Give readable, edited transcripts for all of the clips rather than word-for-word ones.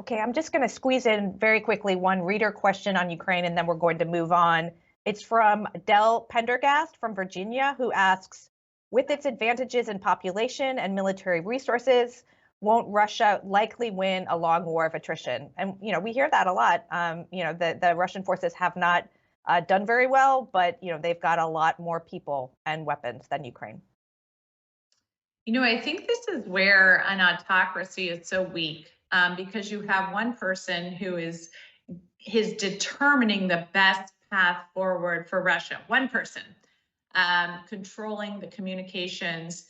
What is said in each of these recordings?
Okay, I'm just going to squeeze in very quickly one reader question on Ukraine, and then we're going to move on. It's from Del Pendergast from Virginia, who asks, with its advantages in population and military resources, won't Russia likely win a long war of attrition? And, we hear that a lot. The Russian forces have not done very well, but, they've got a lot more people and weapons than Ukraine. I think this is where an autocracy is so weak, because you have one person who is determining the best path forward for Russia. One person controlling the communications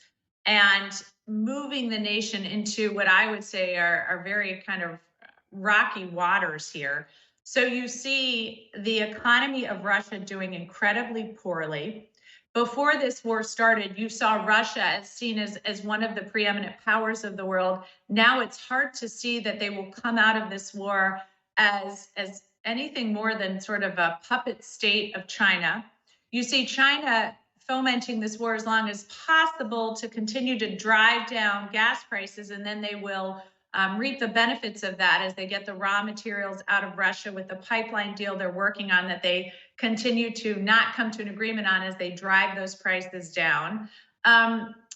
and moving the nation into what I would say are very kind of rocky waters here. So you see the economy of Russia doing incredibly poorly. Before this war started, you saw Russia as seen as one of the preeminent powers of the world. Now it's hard to see that they will come out of this war as anything more than sort of a puppet state of China. You see China fomenting this war as long as possible to continue to drive down gas prices, and then they will reap the benefits of that as they get the raw materials out of Russia with the pipeline deal they're working on that they continue to not come to an agreement on as they drive those prices down.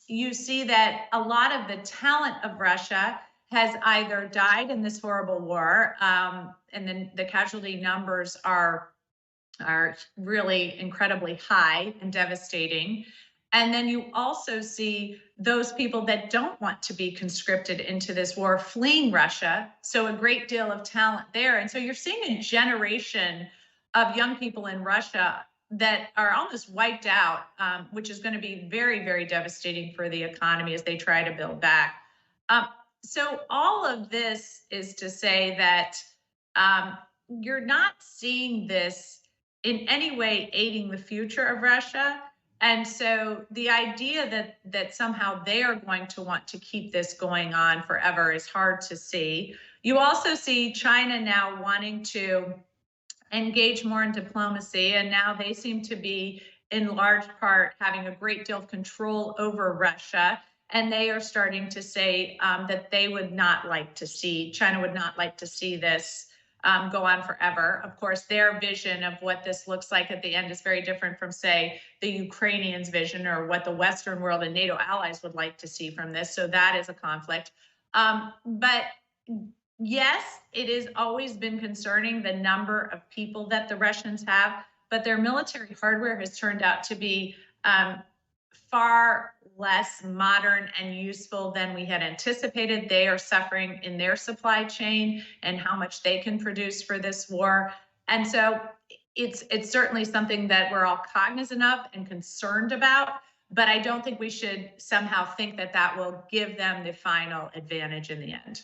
You see that a lot of the talent of Russia has either died in this horrible war, and then the casualty numbers are really incredibly high and devastating. And then you also see those people that don't want to be conscripted into this war fleeing Russia. So a great deal of talent there. And so you're seeing a generation of young people in Russia that are almost wiped out, which is going to be very, very devastating for the economy as they try to build back. Um, so all of this is to say that you're not seeing this in any way aiding the future of Russia. And so the idea that somehow they are going to want to keep this going on forever is hard to see. You also see China now wanting to engage more in diplomacy, and now they seem to be in large part having a great deal of control over Russia. And they are starting to say that they would not like to see, China would not like to see this go on forever. Of course, their vision of what this looks like at the end is very different from, say, the Ukrainians' vision or what the Western world and NATO allies would like to see from this. So that is a conflict. But yes, it has always been concerning the number of people that the Russians have, but their military hardware has turned out to be far less modern and useful than we had anticipated. They are suffering in their supply chain and how much they can produce for this war. And so it's certainly something that we're all cognizant of and concerned about, but I don't think we should somehow think that that will give them the final advantage in the end.